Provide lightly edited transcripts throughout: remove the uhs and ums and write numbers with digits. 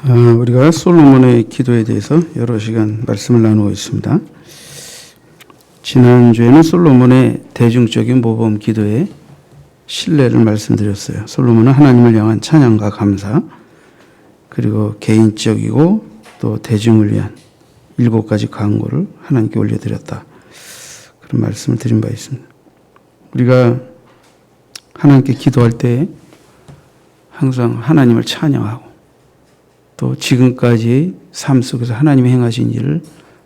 우리가 솔로몬의 기도에 대해서 여러 시간 말씀을 나누고 있습니다. 지난주에는 솔로몬의 대중적인 모범 기도의 신뢰를 말씀드렸어요. 솔로몬은 하나님을 향한 찬양과 감사, 그리고 개인적이고 또 대중을 위한 7가지 간구를 하나님께 올려드렸다. 그런 말씀을 드린 바 있습니다. 우리가 하나님께 기도할 때 항상 하나님을 찬양하고 또 지금까지 삶 속에서 하나님이 행하신 일을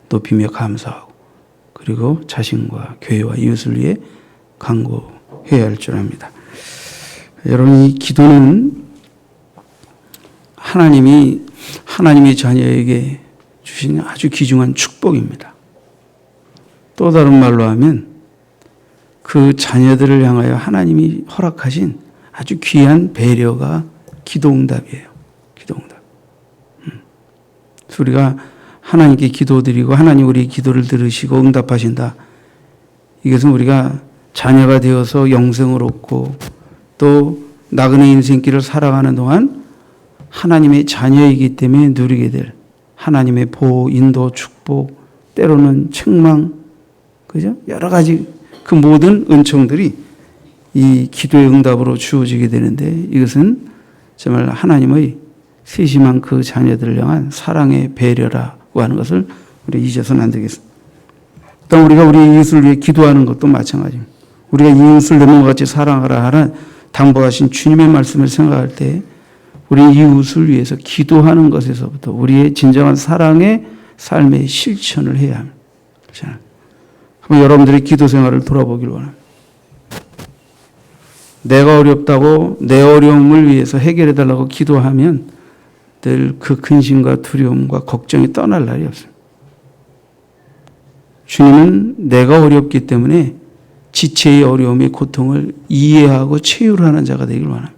높이며 감사하고 그리고 자신과 교회와 이웃을 위해 간구해야 할 줄 압니다. 여러분, 이 기도는 하나님이 자녀에게 주신 아주 귀중한 축복입니다. 또 다른 말로 하면 그 자녀들을 향하여 하나님이 허락하신 아주 귀한 배려가 기도응답이에요. 기도응답. 우리가 하나님께 기도드리고 하나님 우리 기도를 들으시고 응답하신다. 이것은 우리가 자녀가 되어서 영생을 얻고 또 나그네 인생길을 살아가는 동안 하나님의 자녀이기 때문에 누리게 될 하나님의 보호, 인도, 축복, 때로는 책망, 그죠? 여러 가지 그 모든 은총들이 이 기도의 응답으로 주어지게 되는데 이것은 정말 하나님의 세심한 그 자녀들을 향한 사랑의 배려라고 하는 것을 우리 잊어서는 안 되겠습니다. 또 우리가 우리 이웃을 위해 기도하는 것도 마찬가지입니다. 우리가 이웃을 내 몸과 같이 사랑하라 하는 당부하신 주님의 말씀을 생각할 때 우리 이웃을 위해서 기도하는 것에서부터 우리의 진정한 사랑의 삶의 실천을 해야 합니다. 한번 여러분들의 기도 생활을 돌아보길 원합니다. 내가 어렵다고 내 어려움을 위해서 해결해달라고 기도하면 늘 그 근심과 두려움과 걱정이 떠날 날이 없습니다. 주님은 내가 어렵기 때문에 지체의 어려움의 고통을 이해하고 체휼하는 자가 되길 원합니다.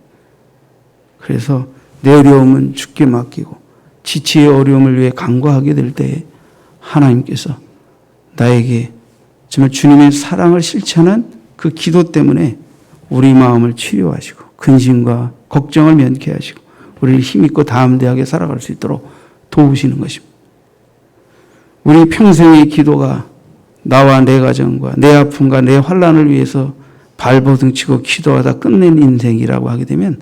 그래서 내 어려움은 주께 맡기고 지체의 어려움을 위해 간구하게 될 때에 하나님께서 나에게 정말 주님의 사랑을 실천한 그 기도 때문에 우리 마음을 치료하시고 근심과 걱정을 면케하시고 우리를 힘있고 담대하게 살아갈 수 있도록 도우시는 것입니다. 우리 평생의 기도가 나와 내 가정과 내 아픔과 내 환난을 위해서 발버둥치고 기도하다 끝낸 인생이라고 하게 되면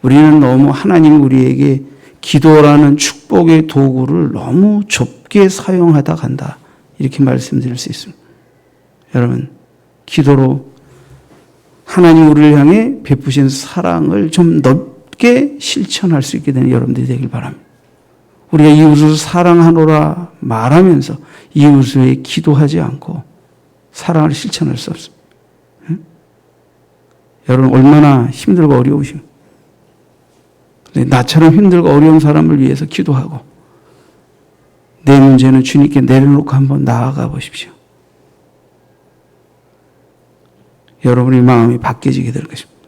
우리는 너무 하나님 우리에게 기도라는 축복의 도구를 너무 좁게 사용하다 간다. 이렇게 말씀드릴 수 있습니다. 여러분, 기도로 하나님 우리를 향해 베푸신 사랑을 좀 넓게 실천할 수 있게 되는 여러분들이 되길 바랍니다. 우리가 이웃을 사랑하노라 말하면서 이웃을 위해 기도하지 않고 사랑을 실천할 수 없습니다. 여러분, 얼마나 힘들고 어려우십니까? 나처럼 힘들고 어려운 사람을 위해서 기도하고 내 문제는 주님께 내려놓고 한번 나아가 보십시오. 여러분의 마음이 바뀌어지게 될 것입니다.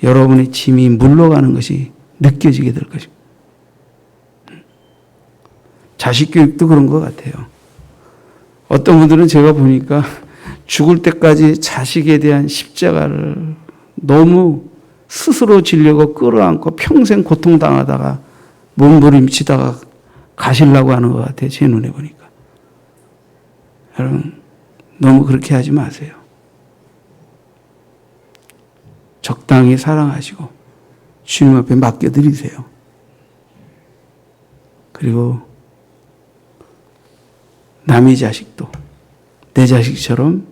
여러분의 짐이 물러가는 것이 느껴지게 될 것입니다. 자식 교육도 그런 것 같아요. 어떤 분들은 제가 보니까 죽을 때까지 자식에 대한 십자가를 너무 스스로 지려고 끌어안고 평생 고통당하다가 몸부림치다가 가시려고 하는 것 같아요. 제 눈에 보니까. 여러분, 너무 그렇게 하지 마세요. 적당히 사랑하시고 주님 앞에 맡겨드리세요. 그리고 남의 자식도 내 자식처럼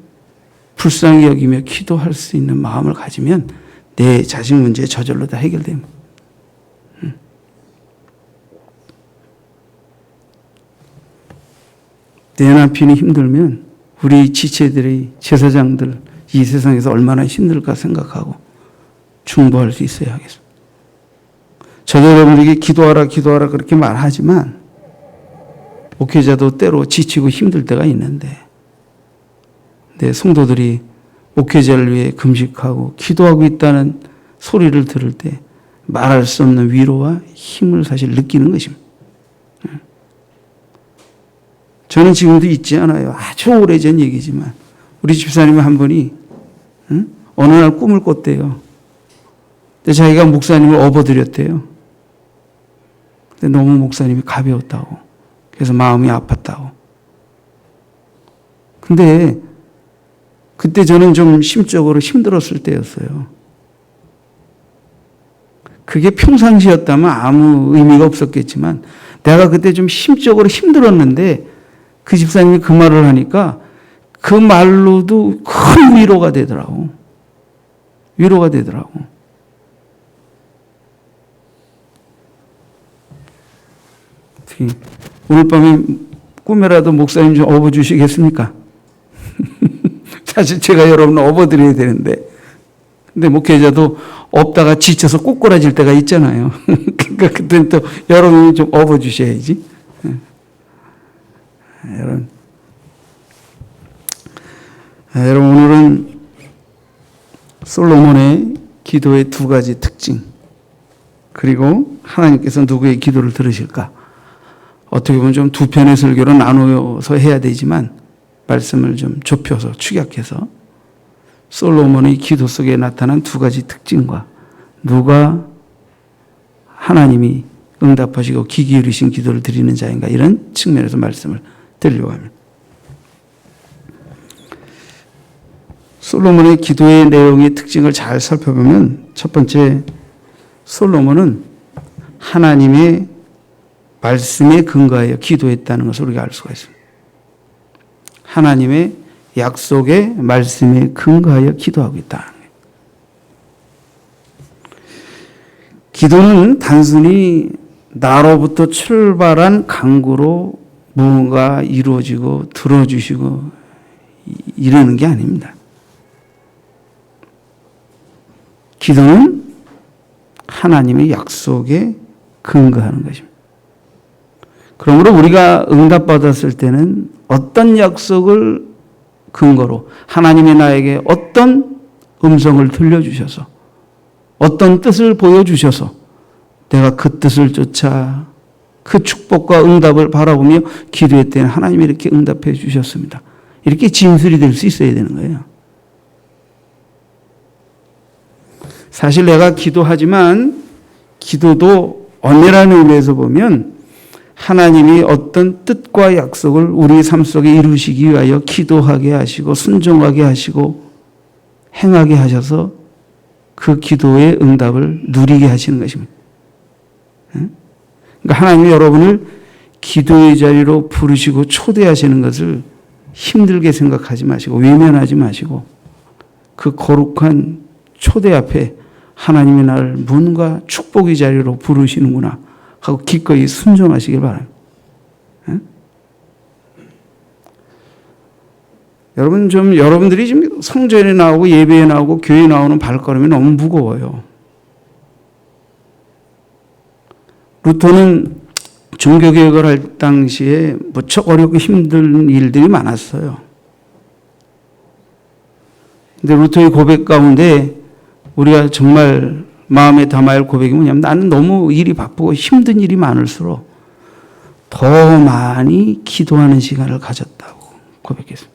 불쌍히 여기며 기도할 수 있는 마음을 가지면 내 자식 문제 저절로 다 해결됩니다. 내 남편이 힘들면 우리 지체들의 제사장들 이 세상에서 얼마나 힘들까 생각하고 충고할 수 있어야 하겠습니다. 저도 여러분에게 기도하라 그렇게 말하지만 목회자도 때로 지치고 힘들 때가 있는데 내 성도들이 목회자를 위해 금식하고 기도하고 있다는 소리를 들을 때 말할 수 없는 위로와 힘을 사실 느끼는 것입니다. 저는 지금도 잊지 않아요. 아주 오래전 얘기지만 우리 집사님 한 분이 어느 날 꿈을 꿨대요. 근데 자기가 목사님을 업어드렸대요. 근데 너무 목사님이 가벼웠다고. 그래서 마음이 아팠다고. 근데 그때 저는 좀 심적으로 힘들었을 때였어요. 그게 평상시였다면 아무 의미가 없었겠지만 내가 그때 좀 심적으로 힘들었는데 그 집사님이 그 말을 하니까 그 말로도 큰 위로가 되더라고. 위로가 되더라고. 특히 오늘 밤에 꿈에라도 목사님 좀 업어주시겠습니까? 사실 제가 여러분 업어드려야 되는데 근데 목회자도 업다가 지쳐서 꼬꾸라질 때가 있잖아요. 그러니까 그때는 또 여러분이 좀 업어주셔야지. 여러분 오늘은 솔로몬의 기도의 두 가지 특징 그리고 하나님께서 누구의 기도를 들으실까 어떻게 보면 좀 두 편의 설교로 나누어서 해야 되지만 말씀을 좀 좁혀서 축약해서 솔로몬의 기도 속에 나타난 두 가지 특징과 누가 하나님이 응답하시고 귀 기울이신 기도를 드리는 자인가 이런 측면에서 말씀을 드리려고 합니다. 솔로몬의 기도의 내용의 특징을 잘 살펴보면 첫 번째 솔로몬은 하나님의 말씀에 근거하여 기도했다는 것을 우리가 알 수가 있습니다. 하나님의 약속의 말씀에 근거하여 기도하고 있다. 기도는 단순히 나로부터 출발한 간구로 무언가 이루어지고 들어주시고 이러는 게 아닙니다. 기도는 하나님의 약속에 근거하는 것입니다. 그러므로 우리가 응답받았을 때는 어떤 약속을 근거로 하나님이 나에게 어떤 음성을 들려주셔서 어떤 뜻을 보여주셔서 내가 그 뜻을 쫓아 그 축복과 응답을 바라보며 기도할 때는 하나님이 이렇게 응답해 주셨습니다. 이렇게 진술이 될 수 있어야 되는 거예요. 사실 내가 기도하지만 기도도 언니라는 의미에서 보면 하나님이 어떤 뜻과 약속을 우리 삶 속에 이루시기 위하여 기도하게 하시고 순종하게 하시고 행하게 하셔서 그 기도의 응답을 누리게 하시는 것입니다. 그러니까 하나님이 여러분을 기도의 자리로 부르시고 초대하시는 것을 힘들게 생각하지 마시고 외면하지 마시고 그 거룩한 초대 앞에 하나님이 나를 문과 축복의 자리로 부르시는구나 하고 기꺼이 순종하시길 바랍니다. 여러분들이 지금 성전에 나오고 예배에 나오고 교회에 나오는 발걸음이 너무 무거워요. 루터는 종교개혁을 할 당시에 무척 어렵고 힘든 일들이 많았어요. 근데 루터의 고백 가운데 우리가 정말 마음에 담아야 할 고백이 뭐냐면 나는 너무 일이 바쁘고 힘든 일이 많을수록 더 많이 기도하는 시간을 가졌다고 고백했습니다.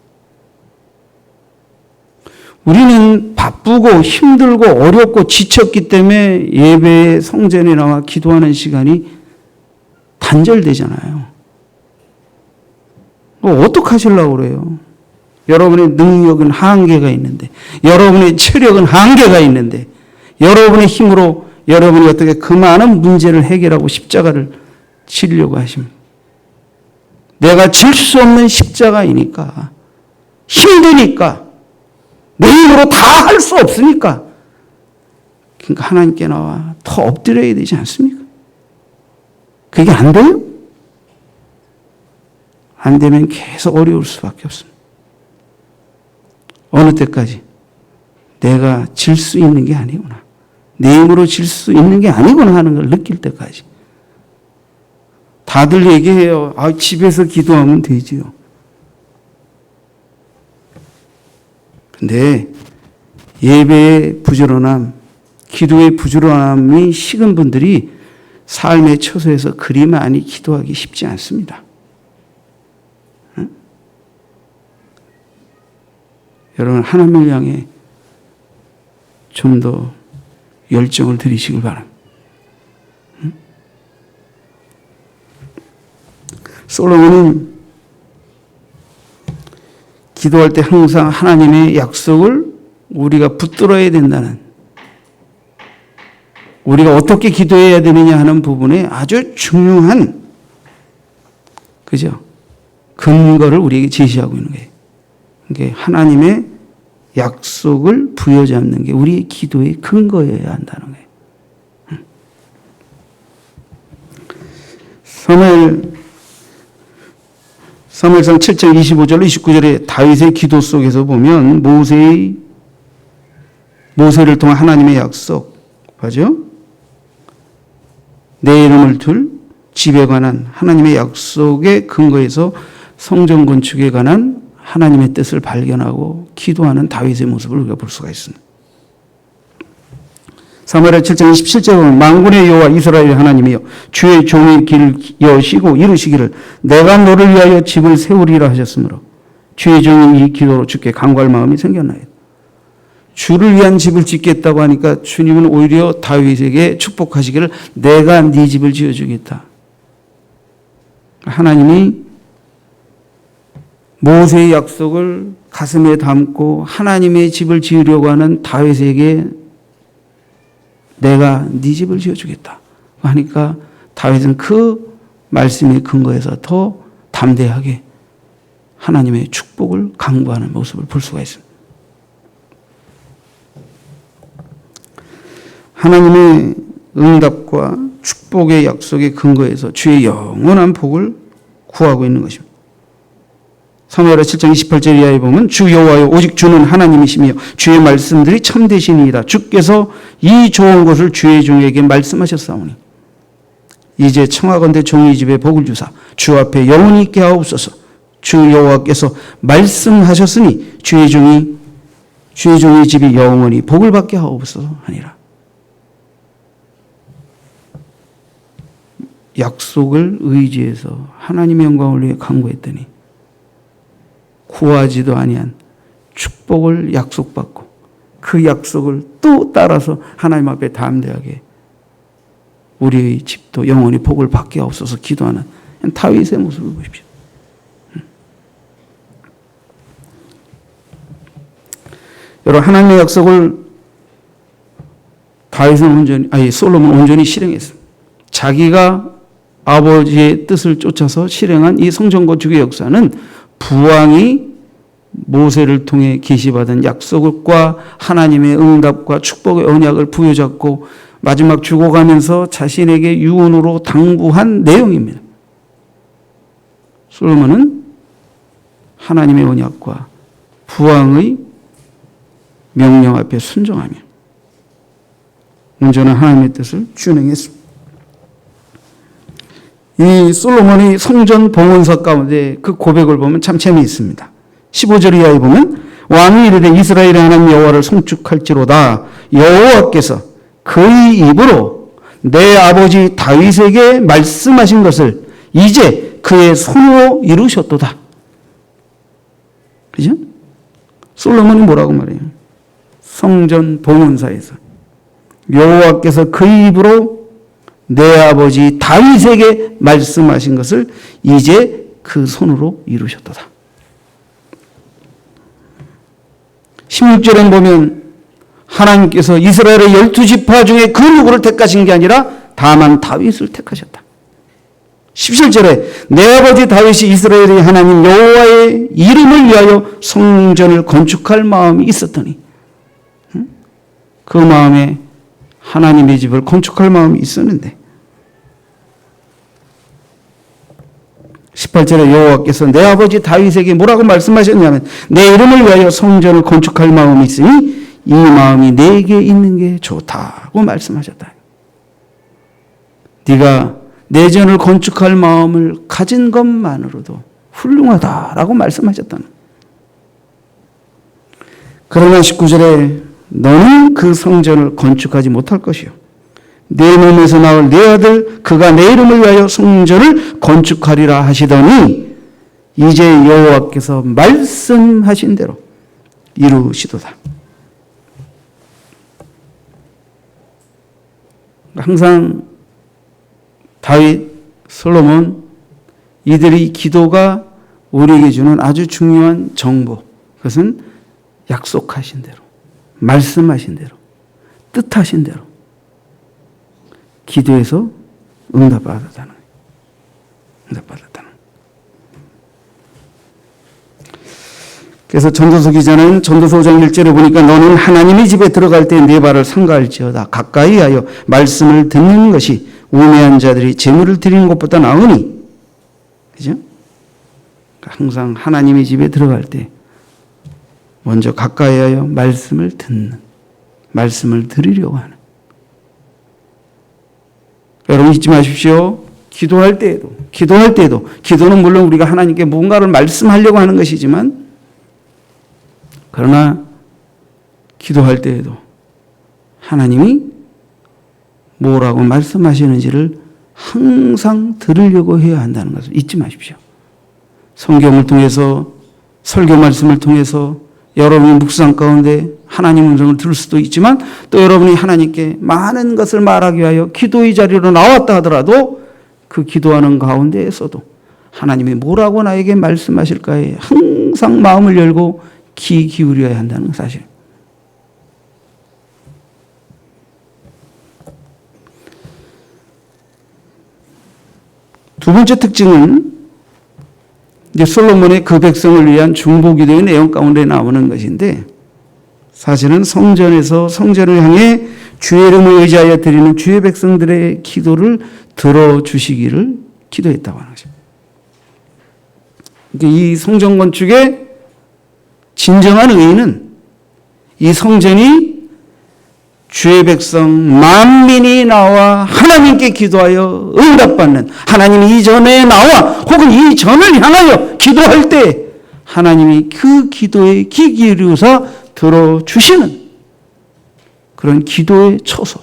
우리는 바쁘고 힘들고 어렵고 지쳤기 때문에 예배에 성전에 나와 기도하는 시간이 단절되잖아요. 어떻게 하시려고 그래요? 여러분의 능력은 한계가 있는데 여러분의 체력은 한계가 있는데 여러분의 힘으로 여러분이 어떻게 그 많은 문제를 해결하고 십자가를 지려고 하십니까? 내가 질 수 없는 십자가이니까 힘드니까 내 힘으로 다 할 수 없으니까 그러니까 하나님께 나와 더 엎드려야 되지 않습니까? 그게 안 돼요? 안 되면 계속 어려울 수밖에 없습니다. 어느 때까지 내가 질 수 있는 게 아니구나. 내 힘으로 질 수 있는 게 아니구나 하는 걸 느낄 때까지. 다들 얘기해요. 집에서 기도하면 되지요. 근데 예배의 부지런함, 기도의 부지런함이 식은 분들이 삶의 처소에서 그리 많이 기도하기 쉽지 않습니다. 응? 여러분 하나님을 향해 좀 더 열정을 드리시길 바랍니다. 응? 솔로몬이 기도할 때 항상 하나님의 약속을 우리가 붙들어야 된다는, 우리가 어떻게 기도해야 되느냐 하는 부분에 아주 중요한, 그죠? 근거를 우리에게 제시하고 있는 거예요. 그러니까 하나님의 약속을 부여잡는 게 우리의 기도의 근거여야 한다는 거예요. 사무엘상 7장 25절로 29절에 다윗의 기도 속에서 보면 모세를 통한 하나님의 약속, 맞죠? 내 이름을 둘 집에 관한 하나님의 약속의 근거에서 성전 건축에 관한 하나님의 뜻을 발견하고 기도하는 다윗의 모습을 우리가 볼 수가 있습니다. 사무엘하 7장 27절에 보면 만군의 여호와 이스라엘의 하나님이여 주의 종의 길을 여시고 이루시기를 내가 너를 위하여 집을 세우리라 하셨으므로 주의 종이 이 기도로 주께 간구할 마음이 생겼나이다. 주를 위한 집을 짓겠다고 하니까 주님은 오히려 다윗에게 축복하시기를 내가 네 집을 지어주겠다. 하나님이 모세의 약속을 가슴에 담고 하나님의 집을 지으려고 하는 다윗에게 내가 네 집을 지어주겠다 하니까 다윗은 그 말씀의 근거에서 더 담대하게 하나님의 축복을 강구하는 모습을 볼 수가 있습니다. 하나님의 응답과 축복의 약속의 근거에서 주의 영원한 복을 구하고 있는 것입니다. 사무엘하 7장 28절 이하에 보면 주 여호와여 오직 주는 하나님이시며 주의 말씀들이 참되시니이다. 주께서 이 좋은 것을 주의 종에게 말씀하셨사오니 이제 청하건대 종의 집에 복을 주사 주 앞에 영원히 있게 하옵소서. 주 여호와께서 말씀하셨으니 주의 종의 집이 영원히 복을 받게 하옵소서 하니라. 약속을 의지해서 하나님의 영광을 위해 간구했더니 구하지도 아니한 축복을 약속받고 그 약속을 또 따라서 하나님 앞에 담대하게 우리의 집도 영원히 복을 받게 하옵소서 기도하는 다윗의 모습을 보십시오. 여러분, 하나님의 약속을 솔로몬은 온전히 실행했습니다. 자기가 아버지의 뜻을 쫓아서 실행한 이 성전 건축의 역사는 부왕이 모세를 통해 계시받은 약속과 하나님의 응답과 축복의 언약을 부여잡고 마지막 죽어가면서 자신에게 유언으로 당부한 내용입니다. 솔로몬은 하나님의 언약과 부왕의 명령 앞에 순종하며 온전한 하나님의 뜻을 준행했습니다. 이 솔로몬의 성전 봉헌사 가운데 그 고백을 보면 참 재미있습니다. 15절 이하에 보면 왕이 이르되 이스라엘의 하나님 여호와를 송축할지로다 여호와께서 그의 입으로 내 아버지 다윗에게 말씀하신 것을 이제 그의 손으로 이루셨도다. 그죠? 솔로몬이 뭐라고 말해요? 성전 봉헌사에서 여호와께서 그의 입으로 내 아버지 다윗에게 말씀하신 것을 이제 그 손으로 이루셨도다. 16절에 보면 하나님께서 이스라엘의 12지파 중에 그 누구를 택하신 게 아니라 다만 다윗을 택하셨다. 17절에 내 아버지 다윗이 이스라엘의 하나님 여호와의 이름을 위하여 성전을 건축할 마음이 있었더니 그 마음에 하나님의 집을 건축할 마음이 있었는데 18절에 여호와께서 내 아버지 다윗에게 뭐라고 말씀하셨냐면 내 이름을 위하여 성전을 건축할 마음이 있으니 이 마음이 내게 있는 게 좋다고 말씀하셨다. 네가 내 전을 건축할 마음을 가진 것만으로도 훌륭하다라고 말씀하셨다는. 그러나 19절에 너는 그 성전을 건축하지 못할 것이요 내 몸에서 나올 내 아들 그가 내 이름을 위하여 성전을 건축하리라 하시더니 이제 여호와께서 말씀하신 대로 이루시도다. 항상 다윗, 솔로몬 이들의 기도가 우리에게 주는 아주 중요한 정보, 그것은 약속하신 대로, 말씀하신 대로, 뜻하신 대로 기도해서 응답받았다는 거예요. 응답받았다는. 그래서 전도서 기자는 전도서 5장 1절에 보니까 너는 하나님의 집에 들어갈 때 네 발을 삼가할지어다. 가까이 하여 말씀을 듣는 것이 우매한 자들이 재물을 드리는 것보다 나으니. 그죠? 항상 하나님의 집에 들어갈 때 먼저 가까이 하여 말씀을 듣는, 말씀을 들으려고 하는. 여러분 잊지 마십시오. 기도할 때에도 기도는 물론 우리가 하나님께 뭔가를 말씀하려고 하는 것이지만, 그러나 기도할 때에도 하나님이 뭐라고 말씀하시는지를 항상 들으려고 해야 한다는 것을 잊지 마십시오. 성경을 통해서, 설교 말씀을 통해서 여러분이 묵상 가운데 하나님 음성을 들을 수도 있지만, 또 여러분이 하나님께 많은 것을 말하기 위하여 기도의 자리로 나왔다 하더라도 그 기도하는 가운데에서도 하나님이 뭐라고 나에게 말씀하실까에 항상 마음을 열고 귀 기울여야 한다는 사실. 두 번째 특징은 이제 솔로몬의 그 백성을 위한 중보기도의 내용 가운데 나오는 것인데, 사실은 성전에서 성전을 향해 주의 이름을 의지하여 드리는 주의 백성들의 기도를 들어주시기를 기도했다고 하는 것입니다. 이 성전 건축의 진정한 의의는 이 성전이 주의 백성 만민이 나와 하나님께 기도하여 응답받는, 하나님이 이전에 나와 혹은 이전을 향하여 기도할 때 하나님이 그 기도에 귀 기울여서 들어주시는 그런 기도의 처소,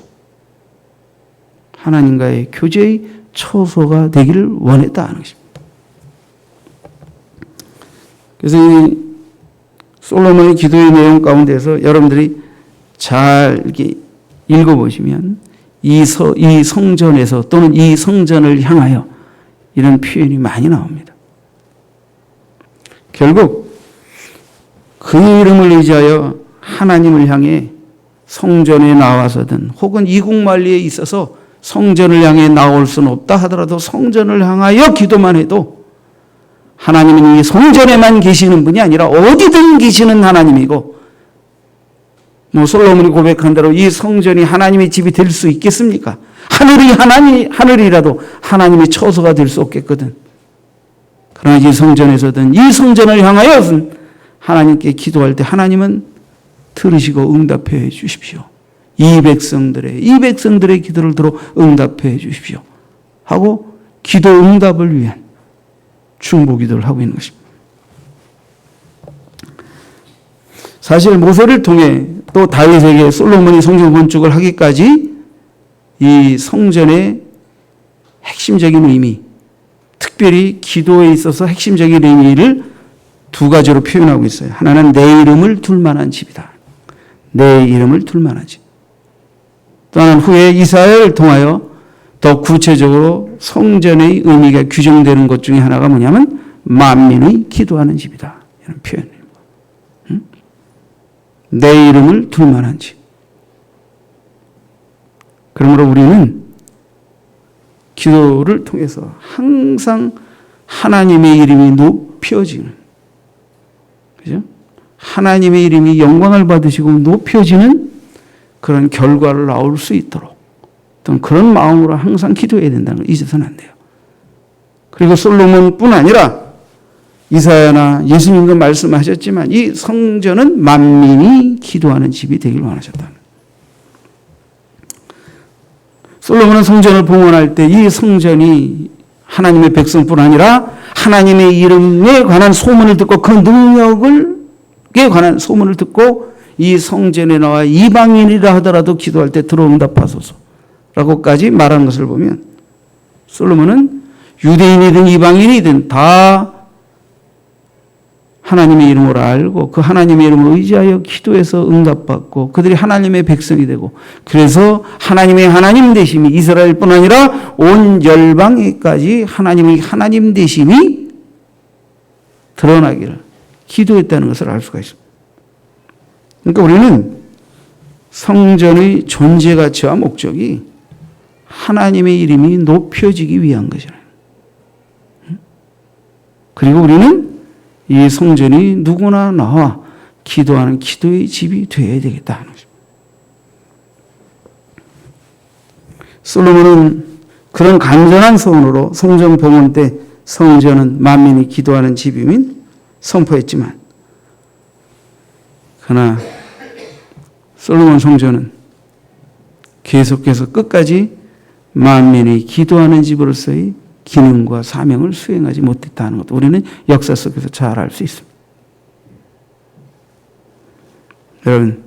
하나님과의 교제의 처소가 되기를 원했다 하는 것입니다. 그래서 이 솔로몬의 기도의 내용 가운데서 여러분들이 잘 이렇게 읽어보시면 이 성전에서 또는 이 성전을 향하여 이런 표현이 많이 나옵니다. 결국 그 이름을 의지하여 하나님을 향해 성전에 나와서든 혹은 이국만리에 있어서 성전을 향해 나올 수는 없다 하더라도 성전을 향하여 기도만 해도 하나님은 이 성전에만 계시는 분이 아니라 어디든 계시는 하나님이고, 솔로몬이 고백한 대로 이 성전이 하나님의 집이 될 수 있겠습니까? 하늘이라도 하나님의 처소가 될 수 없겠거든. 그러나 이 성전에서든 이 성전을 향하여는 하나님께 기도할 때 하나님은 들으시고 응답해 주십시오. 이 백성들의 기도를 들어 응답해 주십시오 하고 기도 응답을 위한 중보기도를 하고 있는 것입니다. 사실 모세를 통해 또 다윗에게 솔로몬이 성전 건축을 하기까지 이 성전의 핵심적인 의미, 특별히 기도에 있어서 핵심적인 의미를 두 가지로 표현하고 있어요. 하나는 내 이름을 둘 만한 집이다. 내 이름을 둘 만한 집. 또 하나는 후에 이사야를 통하여 더 구체적으로 성전의 의미가 규정되는 것 중에 하나가 뭐냐면 만민의 기도하는 집이다. 이런 표현입니다. 내 이름을 둘 만한 집. 그러므로 우리는 기도를 통해서 항상 하나님의 이름이 높여지는, 그죠? 하나님의 이름이 영광을 받으시고 높여지는 그런 결과를 나올 수 있도록 어떤 그런 마음으로 항상 기도해야 된다는 걸 잊어서는 안 돼요. 그리고 솔로몬뿐 아니라 이사야나 예수님도 말씀하셨지만 이 성전은 만민이 기도하는 집이 되길 원하셨다. 솔로몬은 성전을 봉헌할 때 이 성전이 하나님의 백성뿐 아니라 하나님의 이름에 관한 소문을 듣고 그 능력에 관한 소문을 듣고 이 성전에 나와 이방인이라 하더라도 기도할 때 들어 응답하소서라고까지 말하는 것을 보면 솔로몬은 유대인이든 이방인이든 다 하나님의 이름을 알고 그 하나님의 이름을 의지하여 기도해서 응답받고 그들이 하나님의 백성이 되고 그래서 하나님의 하나님 되심이 이스라엘뿐 아니라 온 열방에까지 하나님의 하나님 되심이 드러나기를 기도했다는 것을 알 수가 있습니다. 그러니까 우리는 성전의 존재 가치와 목적이 하나님의 이름이 높여지기 위한 것이라. 그리고 우리는 이 성전이 누구나 나와 기도하는 기도의 집이 되어야 되겠다 하는 것입니다. 솔로몬은 그런 간절한 소원으로 성전 봉헌 때 성전은 만민이 기도하는 집임인 선포했지만 그러나 솔로몬 성전은 계속해서 끝까지 만민이 기도하는 집으로서의 기능과 사명을 수행하지 못했다는 것도 우리는 역사 속에서 잘 알 수 있습니다. 여러분,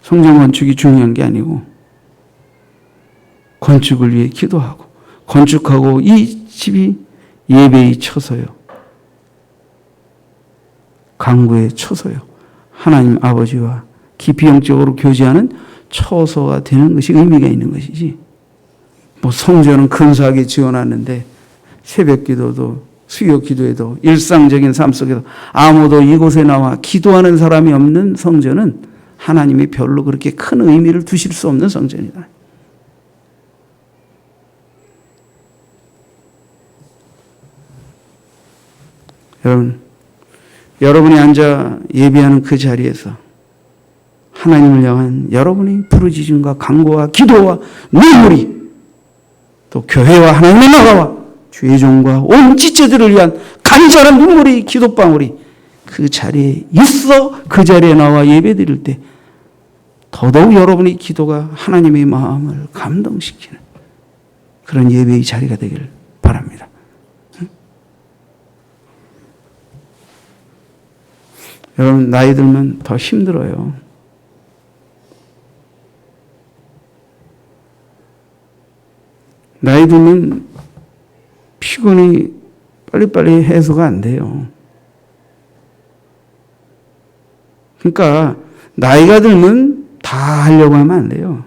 성전 건축이 중요한 게 아니고 건축을 위해 기도하고 건축하고 이 집이 예배의 처소요, 강구의 처소요, 하나님 아버지와 깊이 영적으로 교제하는 처소가 되는 것이 의미가 있는 것이지, 뭐 성전은 근사하게 지어놨는데 새벽 기도도 수요 기도에도 일상적인 삶 속에도 아무도 이곳에 나와 기도하는 사람이 없는 성전은 하나님이 별로 그렇게 큰 의미를 두실 수 없는 성전이다. 여러분, 여러분이 앉아 예배하는 그 자리에서 하나님을 향한 여러분의 부르짖음과 간구와 기도와 눈물이 또 교회와 하나님의 나라와 주의 종과 온 지체들을 위한 간절한 눈물이 기도방울이 그 자리에 있어 그 자리에 나와 예배드릴 때 더더욱 여러분의 기도가 하나님의 마음을 감동시키는 그런 예배의 자리가 되길 바랍니다. 여러분, 나이 들면 더 힘들어요. 나이 들면 피곤이 빨리빨리 해소가 안 돼요. 그러니까 나이가 들면 다 하려고 하면 안 돼요.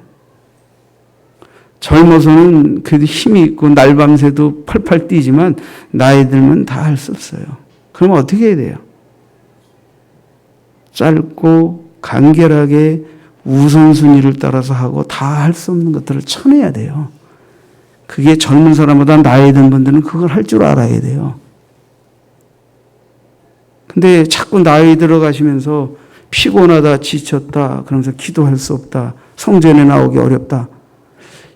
젊어서는 그래도 힘이 있고 날밤새도 펄펄 뛰지만 나이 들면 다 할 수 없어요. 그러면 어떻게 해야 돼요? 짧고 간결하게 우선순위를 따라서 하고 다 할 수 없는 것들을 쳐내야 돼요. 그게 젊은 사람보다 나이 든 분들은 그걸 할 줄 알아야 돼요. 근데 자꾸 나이 들어가시면서 피곤하다, 지쳤다, 그러면서 기도할 수 없다, 성전에 나오기 어렵다.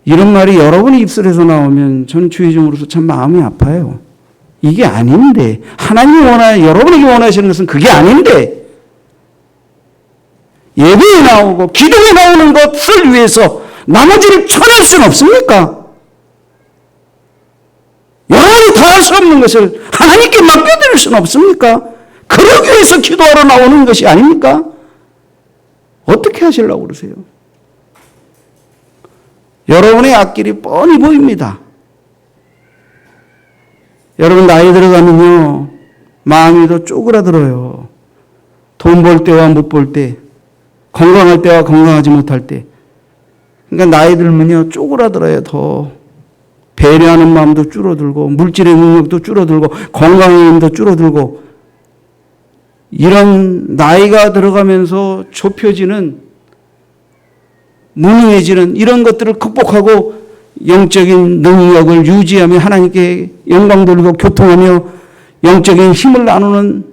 이런 말이 여러분의 입술에서 나오면 저는 주의종으로서 참 마음이 아파요. 이게 아닌데, 하나님이 여러분에게 원하시는 것은 그게 아닌데, 예배에 나오고 기도에 나오는 것을 위해서 나머지를 쳐낼 수는 없습니까? 여러분이 다 할 수 없는 것을 하나님께 맡겨드릴 수는 없습니까? 그러기 위해서 기도하러 나오는 것이 아닙니까? 어떻게 하시려고 그러세요? 여러분의 앞길이 뻔히 보입니다. 여러분 나이 들어가면요 마음이 더 쪼그라들어요. 돈 벌 때와 못 벌 때, 건강할 때와 건강하지 못할 때. 그러니까 나이 들면요 쪼그라들어요. 더 배려하는 마음도 줄어들고 물질의 능력도 줄어들고 건강의 힘도 줄어들고, 이런 나이가 들어가면서 좁혀지는 무능해지는 이런 것들을 극복하고 영적인 능력을 유지하며 하나님께 영광 돌리고 교통하며 영적인 힘을 나누는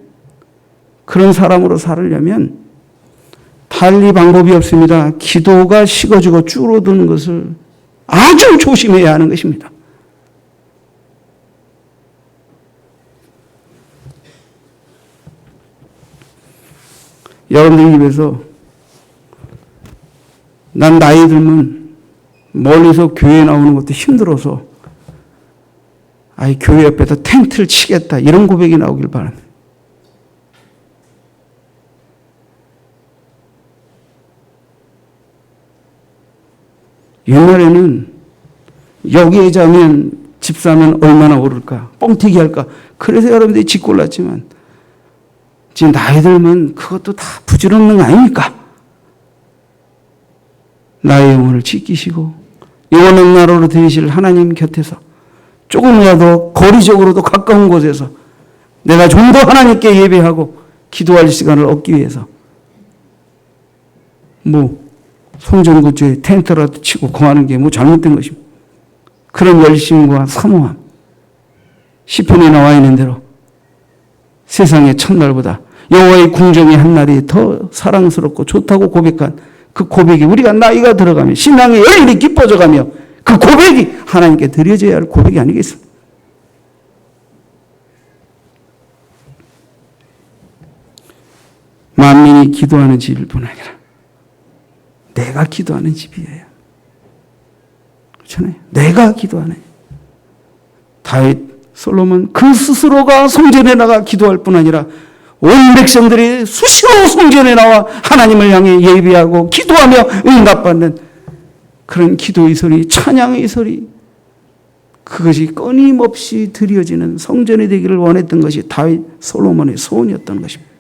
그런 사람으로 살으려면 달리 방법이 없습니다. 기도가 식어지고 줄어드는 것을 아주 조심해야 하는 것입니다. 여러분들 입에서 난 나이 들면 멀리서 교회에 나오는 것도 힘들어서 교회 옆에다 텐트를 치겠다 이런 고백이 나오길 바랍니다. 옛날에는 여기에 자면 집 사면 얼마나 오를까 뻥튀기 할까 그래서 여러분들이 집 골랐지만 지금 나이 들면 그것도 다 부질없는 거 아닙니까? 나의 영혼을 지키시고 영원한 나라로 들이실 하나님 곁에서 조금이라도 거리적으로도 가까운 곳에서 내가 좀 더 하나님께 예배하고 기도할 시간을 얻기 위해서 송전구주에 텐트라도 치고 공하는 게 잘못된 것입니다. 그런 열심과 사모함, 시편에 나와 있는 대로 세상의 첫날보다 여호와의 궁정의 한 날이 더 사랑스럽고 좋다고 고백한 그 고백이 우리가 나이가 들어가며 신앙의 열일이 깊어져가며 그 고백이 하나님께 드려져야 할 고백이 아니겠습니까? 만민이 기도하는 집일 뿐 아니라 내가 기도하는 집이에요. 그렇잖아요. 내가 기도하는. 다윗, 솔로몬 그 스스로가 성전에 나가 기도할 뿐 아니라 온 백성들이 수시로 성전에 나와 하나님을 향해 예비하고 기도하며 응답받는 그런 기도의 소리, 찬양의 소리, 그것이 끊임없이 드려지는 성전이 되기를 원했던 것이 다윗, 솔로몬의 소원이었던 것입니다.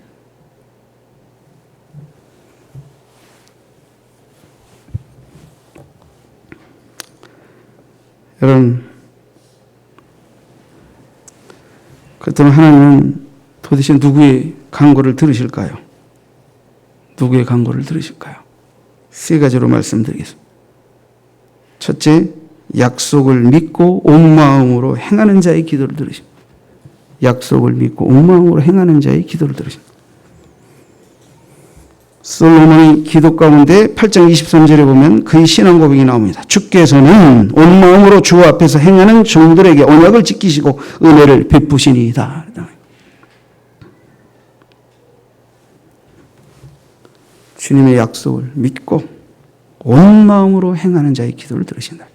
여러분, 그렇다면 하나님은 도대체 누구의 간구를 들으실까요? 누구의 간구를 들으실까요? 세 가지로 말씀드리겠습니다. 첫째, 약속을 믿고 온 마음으로 행하는 자의 기도를 들으십니다. 약속을 믿고 온 마음으로 행하는 자의 기도를 들으십니다. 솔로몬의 기도 가운데 8장 23절에 보면 그의 신앙 고백이 나옵니다. 주께서는 온 마음으로 주 앞에서 행하는 종들에게 언약을 지키시고 은혜를 베푸시니이다. 주님의 약속을 믿고 온 마음으로 행하는 자의 기도를 들으신다.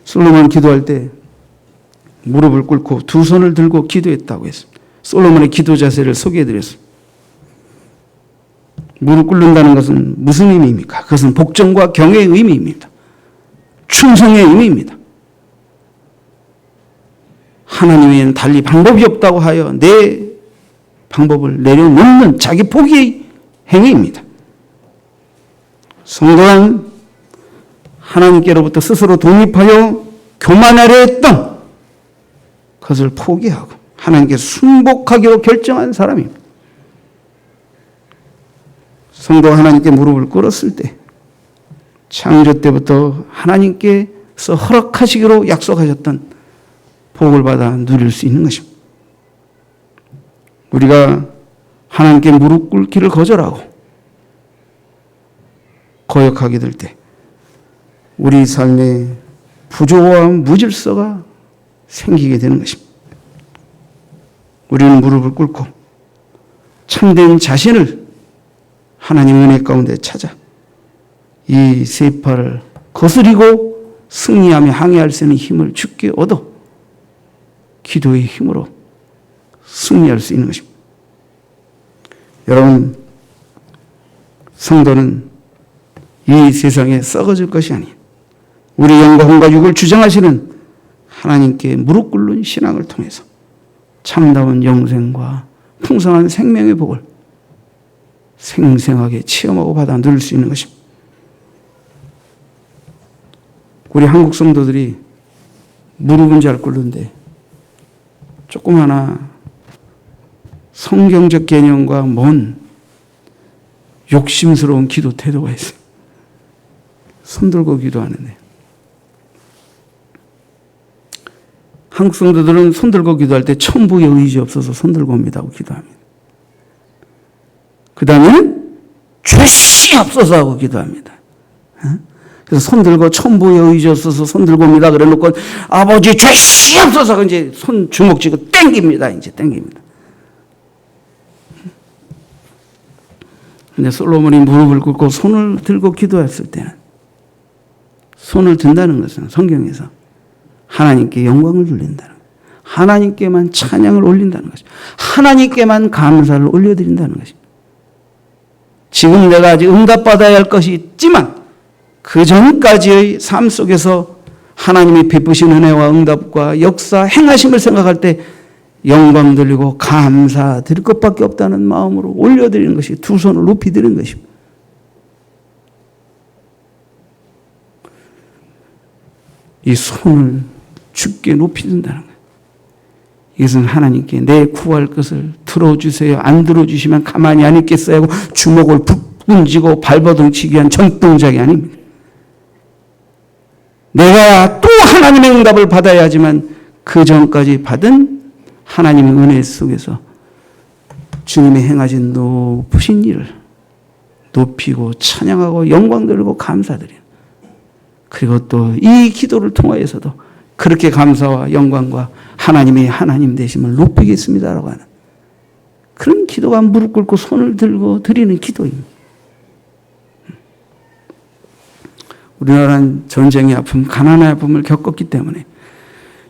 솔로몬 기도할 때 무릎을 꿇고 두 손을 들고 기도했다고 했습니다. 솔로몬의 기도 자세를 소개해드렸습니다. 무릎 꿇는다는 것은 무슨 의미입니까? 그것은 복종과 경외의 의미입니다. 충성의 의미입니다. 하나님 외에는 달리 방법이 없다고 하여 내 방법을 내려놓는 자기 포기의 행위입니다. 성도는 하나님께로부터 스스로 독립하여 교만하려 했던 그것을 포기하고 하나님께 순복하기로 결정한 사람입니다. 성도가 하나님께 무릎을 꿇었을 때 창조 때부터 하나님께서 허락하시기로 약속하셨던 복을 받아 누릴 수 있는 것입니다. 우리가 하나님께 무릎 꿇기를 거절하고 거역하게 될 때 우리 삶에 부조와 무질서가 생기게 되는 것입니다. 우리는 무릎을 꿇고 참된 자신을 하나님 은혜 가운데 찾아 이 세파를 거스리고 승리하며 항해할 수 있는 힘을 주께 얻어 기도의 힘으로 승리할 수 있는 것입니다. 여러분, 성도는 이 세상에 썩어질 것이 아닌 우리 영과 혼과 육을 주장하시는 하나님께 무릎 꿇는 신앙을 통해서 참다운 영생과 풍성한 생명의 복을 생생하게 체험하고 받아 누릴 수 있는 것입니다. 우리 한국 성도들이 무릎은 잘 꿇는데 조금 하나 성경적 개념과 먼 욕심스러운 기도 태도가 있어요. 손 들고 기도하는데 한국 성도들은 손 들고 기도할 때 천부의 의지 없어서 손 들고 옵니다 하고 기도합니다. 그 다음에는 죄씨 없어서 하고 기도합니다. 그래서 손 들고 천부의 의지 없어서 손 들고 옵니다. 그래 놓고 아버지 죄씨 없어서 이제 손 주먹 쥐고 땡깁니다. 이제 땡깁니다. 근데 솔로몬이 무릎을 꿇고 손을 들고 기도했을 때는 손을 든다는 것은 성경에서 하나님께 영광을 돌린다는 것, 하나님께만 찬양을 올린다는 것입니다. 하나님께만 감사를 올려드린다는 것입니다. 지금 내가 아직 응답받아야 할 것이 있지만 그 전까지의 삶 속에서 하나님이 베푸신 은혜와 응답과 역사, 행하심을 생각할 때 영광 돌리고 감사드릴 것밖에 없다는 마음으로 올려드리는 것이, 두 손을 높이 드리는 것입니다. 이 손을 주께 높이 든다는 거예요. 이것은 하나님께 내 구할 것을 들어주세요, 안 들어주시면 가만히 안 있겠어요 하고 주먹을 붉은지고 발버둥치기 위한 전동작이 아닙니다. 내가 또 하나님의 응답을 받아야 하지만 그 전까지 받은 하나님의 은혜 속에서 주님이 행하신 높으신 일을 높이고 찬양하고 영광 돌리고 감사드려요. 그리고 또 이 기도를 통하여서도 그렇게 감사와 영광과 하나님의 하나님 되심을 높이겠습니다라고 하는 그런 기도가 무릎 꿇고 손을 들고 드리는 기도입니다. 우리나라는 전쟁의 아픔, 가난의 아픔을 겪었기 때문에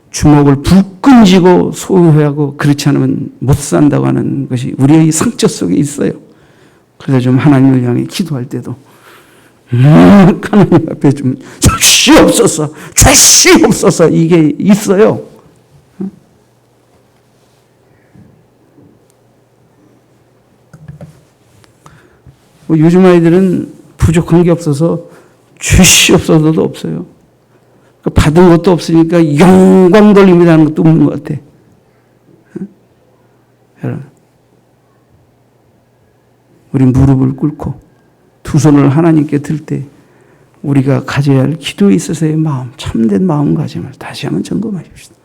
주먹을 불끈 쥐고 소유하고 그렇지 않으면 못 산다고 하는 것이 우리의 상처 속에 있어요. 그래서 좀 하나님을 향해 기도할 때도 하나님 앞에 좀 주시옵소서, 주시옵소서 이게 있어요. 요즘 아이들은 부족한 게 없어서 주시옵소서도 없어요. 받은 것도 없으니까 영광 돌림이라는 것도 없는 것 같아. 여러분, 우리 무릎을 꿇고 두 손을 하나님께 들 때 우리가 가져야 할 기도에 있어서의 마음, 참된 마음가짐을 다시 한번 점검하십시다.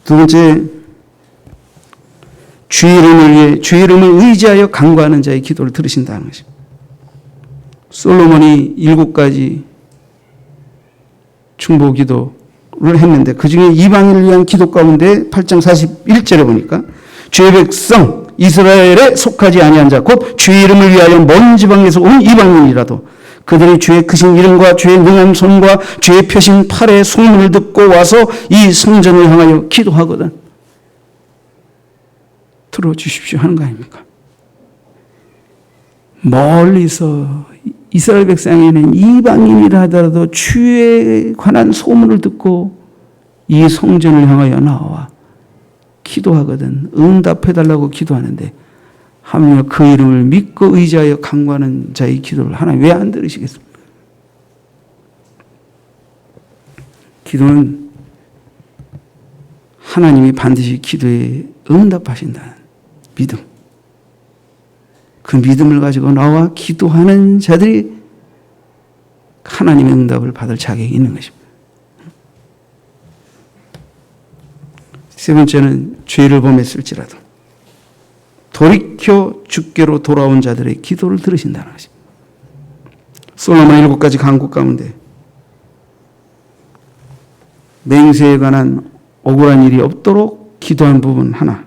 두 번째, 주의 이름을 위해, 주의 이름을 의지하여 간구하는 자의 기도를 들으신다는 것입니다. 솔로몬이 7가지 중보 기도를 했는데 그 중에 이방인을 위한 기도 가운데 8장 41절에 보니까 주의 백성 이스라엘에 속하지 아니한 자 곧 주의 이름을 위하여 먼 지방에서 온 이방인이라도 그들이 주의 크신 이름과 주의 능한 손과 주의 펴신 팔의 소문을 듣고 와서 이 성전을 향하여 기도하거든 들어주십시오 하는 거 아닙니까? 멀리서 이스라엘 백성에는 이방인이라 하더라도 주에 관한 소문을 듣고 이 성전을 향하여 나와 기도하거든 응답해달라고 기도하는데 하물며 그 이름을 믿고 의지하여 간구하는 자의 기도를 하나님 왜 안 들으시겠습니까? 기도는 하나님이 반드시 기도에 응답하신다는 믿음, 그 믿음을 가지고 나와 기도하는 자들이 하나님의 응답을 받을 자격이 있는 것입니다. 세 번째는 죄를 범했을지라도 돌이켜 주께로 돌아온 자들의 기도를 들으신다는 것입니다. 솔로몬 7가지 간구 가운데 맹세에 관한 억울한 일이 없도록 기도한 부분 하나,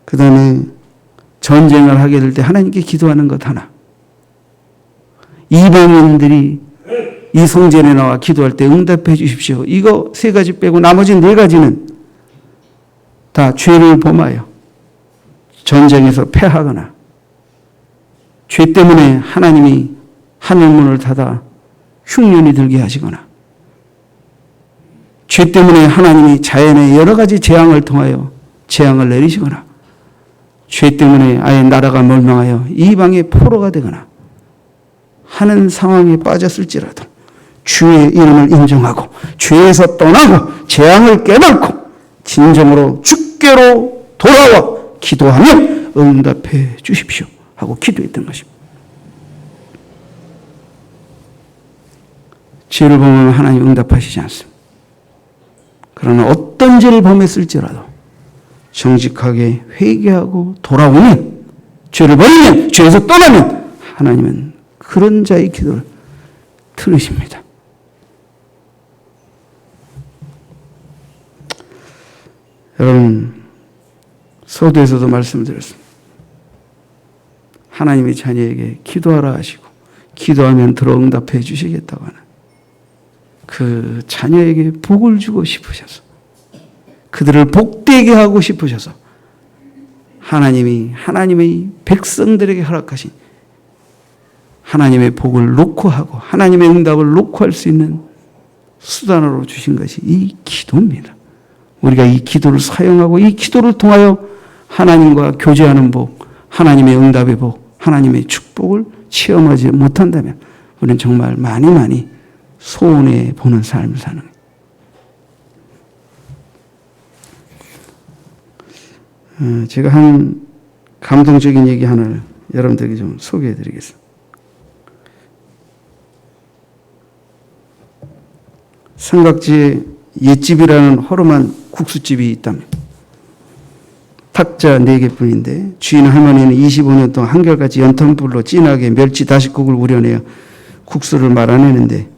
그 다음에 전쟁을 하게 될 때 하나님께 기도하는 것 하나, 이방인들이 이 성전에 나와 기도할 때 응답해 주십시오. 이거 3가지 빼고 나머지 4가지는 다 죄를 범하여 전쟁에서 패하거나 죄 때문에 하나님이 하늘문을 닫아 흉년이 들게 하시거나 죄 때문에 하나님이 자연의 여러 가지 재앙을 통하여 재앙을 내리시거나 죄 때문에 아예 나라가 멸망하여 이방의 포로가 되거나 하는 상황에 빠졌을지라도 주의 이름을 인정하고 죄에서 떠나고 재앙을 깨닫고 진정으로 주께로 돌아와 기도하며 응답해 주십시오 하고 기도했던 것입니다. 죄를 범하면 하나님 응답하시지 않습니다. 그러나 어떤 죄를 범했을지라도 정직하게 회개하고 돌아오면, 죄를 버리면, 죄에서 떠나면 하나님은 그런 자의 기도를 들으십니다. 여러분, 서두에서도 말씀드렸습니다. 하나님의 자녀에게 기도하라 하시고 기도하면 들어 응답해 주시겠다고 하는 그 자녀에게 복을 주고 싶으셔서, 그들을 복되게 하고 싶으셔서 하나님이 하나님의 백성들에게 허락하신 하나님의 복을 놓고 하고 하나님의 응답을 놓고 할 수 있는 수단으로 주신 것이 이 기도입니다. 우리가 이 기도를 사용하고 이 기도를 통하여 하나님과 교제하는 복, 하나님의 응답의 복, 하나님의 축복을 체험하지 못한다면 우리는 정말 많이 손해 보는 삶을 사는 거예요. 제가 한 감동적인 얘기 하나를 여러분들에게 좀 소개해 드리겠습니다. 삼각지에 옛집이라는 허름한 국수집이 있답니다. 탁자 4개뿐인데 주인 할머니는 25년 동안 한결같이 연탄불로 진하게 멸치 다시국을 우려내어 국수를 말아내는데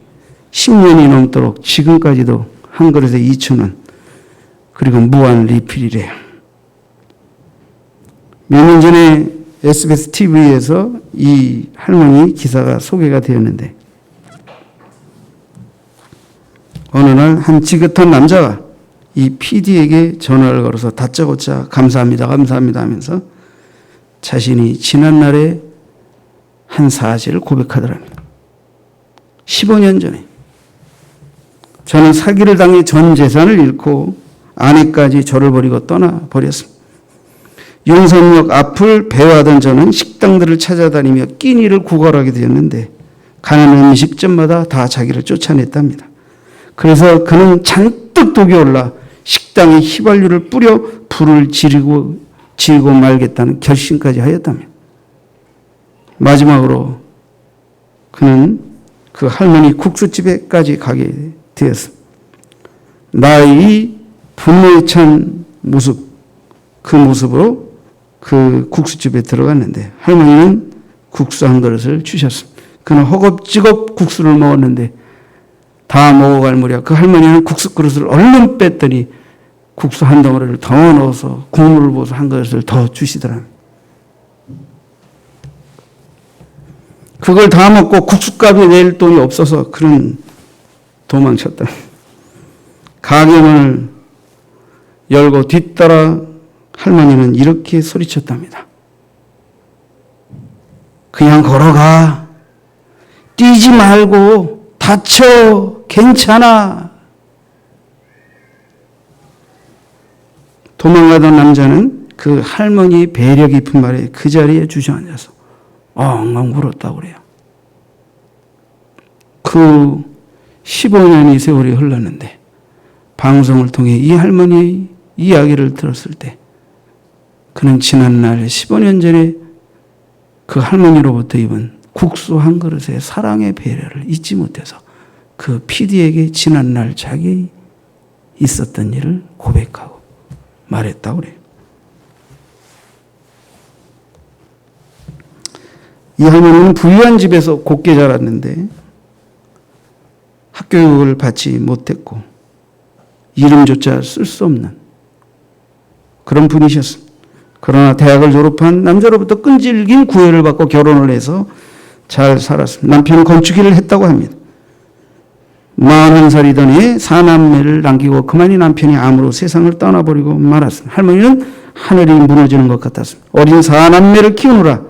10년이 넘도록 지금까지도 한 그릇에 2,000원 그리고 무한 리필이래요. 몇 년 전에 SBS TV에서 이 할머니 기사가 소개가 되었는데 어느 날 한 지긋한 남자가 이 PD에게 전화를 걸어서 다짜고짜 감사합니다 하면서 자신이 지난날에 한 사실을 고백하더랍니다. 15년 전에 저는 사기를 당해 전 재산을 잃고 아내까지 저를 버리고 떠나버렸습니다. 용산역 앞을 배회하던 저는 식당들을 찾아다니며 끼니를 구걸하게 되었는데 가는 음식점마다 다 자기를 쫓아냈답니다. 그래서 그는 잔뜩 독이 올라 식당에 휘발유를 뿌려 불을 지르고 말겠다는 결심까지 하였다며 마지막으로 그는 그 할머니 국수집에까지 가게 되었습니다. 나의 분노에 찬 모습, 그 모습으로 그 국수집에 들어갔는데 할머니는 국수 한 그릇을 주셨습니다. 그는 허겁지겁 국수를 먹었는데 다 먹어갈 무렵 그 할머니는 국수 그릇을 얼른 뺐더니 국수 한 덩어리를 더 넣어서 국물을 부어서 한 그릇을 더 주시더랍니다. 그걸 다 먹고 국수값이 낼 돈이 없어서 그는 도망쳤다. 가게문을 열고 뒤따라 할머니는 이렇게 소리쳤답니다. 그냥 걸어가. 뛰지 말고 다쳐. 괜찮아. 도망가던 남자는 그 할머니의 배려 깊은 말에 그 자리에 주저앉아서 엉엉 울었다고 그래요. 그 15년의 세월이 흘렀는데 방송을 통해 이 할머니의 이야기를 들었을 때 그는 지난날 15년 전에 그 할머니로부터 입은 국수 한 그릇의 사랑의 배려를 잊지 못해서 그 PD에게 지난날 자기 있었던 일을 고백하고 말했다고 그래요. 이 할머니는 부유한 집에서 곱게 자랐는데 학교육을 받지 못했고 이름조차 쓸 수 없는 그런 분이셨습니다. 그러나 대학을 졸업한 남자로부터 끈질긴 구애를 받고 결혼을 해서 잘 살았습니다. 남편은 건축일을 했다고 합니다. 41살이던 해에 4남매를 남기고 그만이 남편이 암으로 세상을 떠나버리고 말았습니다. 할머니는 하늘이 무너지는 것 같았습니다. 어린 4남매를 키우느라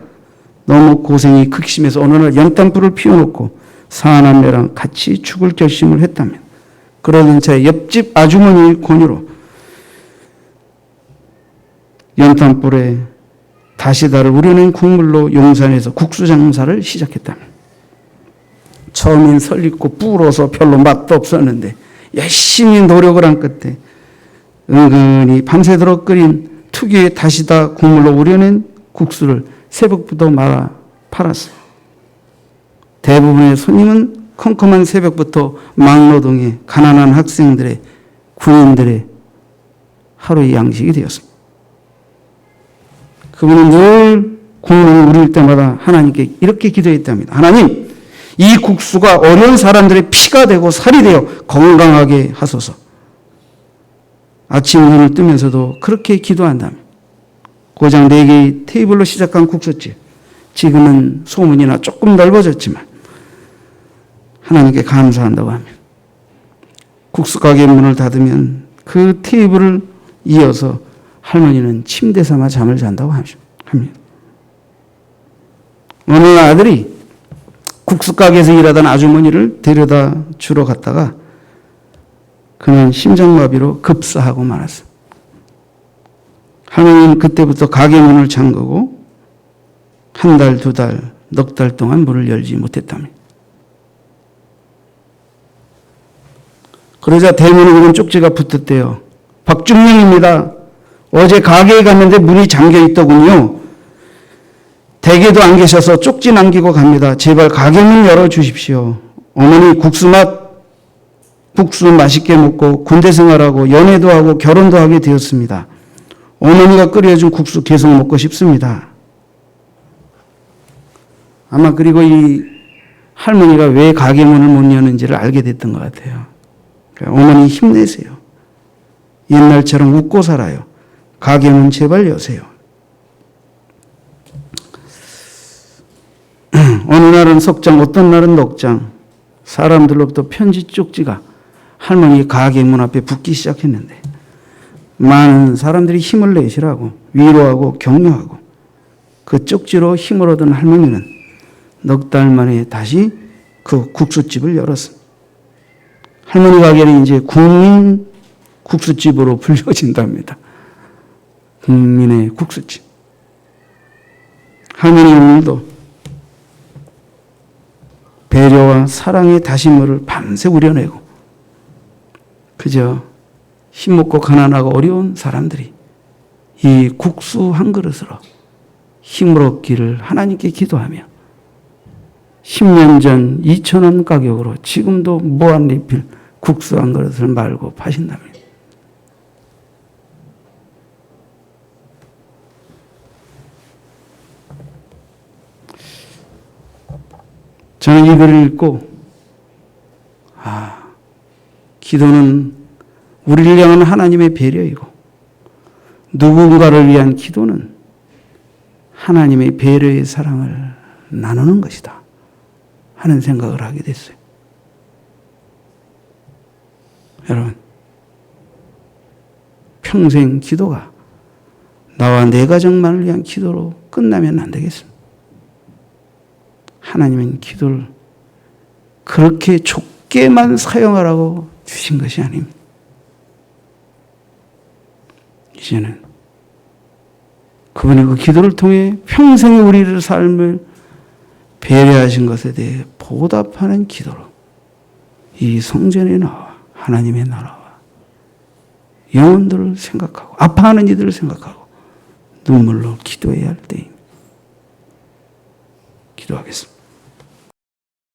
너무 고생이 극심해서 어느 날 연탄불을 피워놓고 4남매랑 같이 죽을 결심을 했다면 그러던 차에 옆집 아주머니의 권유로 연탄불에 다시다를 우려낸 국물로 용산에서 국수 장사를 시작했다면 처음엔 설익고 불어서 별로 맛도 없었는데 열심히 노력을 한 끝에 은근히 밤새도록 끓인 특유의 다시다 국물로 우려낸 국수를 새벽부터 말아 팔았어요. 대부분의 손님은 컴컴한 새벽부터 막노동에 가난한 학생들의 군인들의 하루의 양식이 되었습니다. 그분은 늘 국물을 우릴 때마다 하나님께 이렇게 기도했답니다. 하나님, 이 국수가 어려운 사람들의 피가 되고 살이 되어 건강하게 하소서. 아침 눈을 뜨면서도 그렇게 기도한다며 고장 4개의 테이블로 시작한 국수집, 지금은 소문이나 조금 넓어졌지만 하나님께 감사한다고 합니다. 국수 가게 문을 닫으면 그 테이블을 이어서 할머니는 침대 삼아 잠을 잔다고 합니다. 어느 아들이 국수 가게에서 일하던 아주머니를 데려다 주러 갔다가 그는 심장마비로 급사하고 말았어. 할머니는 그때부터 가게 문을 잠그고 한 달, 두 달, 넉 달 동안 문을 열지 못했답니다. 그러자 대문에 오른 쪽지가 붙었대요. 박중령입니다. 어제 가게에 갔는데 문이 잠겨 있더군요. 댁에도 안 계셔서 쪽지 남기고 갑니다. 제발 가게 문 열어주십시오. 어머니 국수 맛있게 먹고 군대 생활하고 연애도 하고 결혼도 하게 되었습니다. 어머니가 끓여준 국수 계속 먹고 싶습니다. 아마 그리고 이 할머니가 왜 가게 문을 못 여는지를 알게 됐던 것 같아요. 그러니까 어머니 힘내세요. 옛날처럼 웃고 살아요. 가게 문 제발 여세요. 어느 날은 석장, 어떤 날은 넉장, 사람들로부터 편지 쪽지가 할머니 가게 문 앞에 붙기 시작했는데 많은 사람들이 힘을 내시라고 위로하고 격려하고 그 쪽지로 힘을 얻은 할머니는 넉 달 만에 다시 그 국수집을 열었습니다. 할머니 가게는 이제 국민 국수집으로 불려진답니다. 국민의 국수집. 할머니 오늘도 배려와 사랑의 다짐을 밤새 우려내고 그저 힘없고 가난하고 어려운 사람들이 이 국수 한 그릇으로 힘을 얻기를 하나님께 기도하며 10년 전 2,000원 가격으로 지금도 무한 리필 국수 한 그릇을 말고 파신답니다. 저는 이 글을 읽고 기도는 우리를 향한 하나님의 배려이고 누군가를 위한 기도는 하나님의 배려의 사랑을 나누는 것이다 하는 생각을 하게 됐어요. 여러분, 평생 기도가 나와 내 가정만을 위한 기도로 끝나면 안 되겠습니다. 하나님은 기도를 그렇게 좁게만 사용하라고 주신 것이 아닙니다. 이제는 그분이 그 기도를 통해 평생의 우리를 삶을 배려하신 것에 대해 보답하는 기도로 이 성전에 나와 하나님의 나라와 영혼들을 생각하고 아파하는 이들을 생각하고 눈물로 기도해야 할 때입니다. 기도하겠습니다.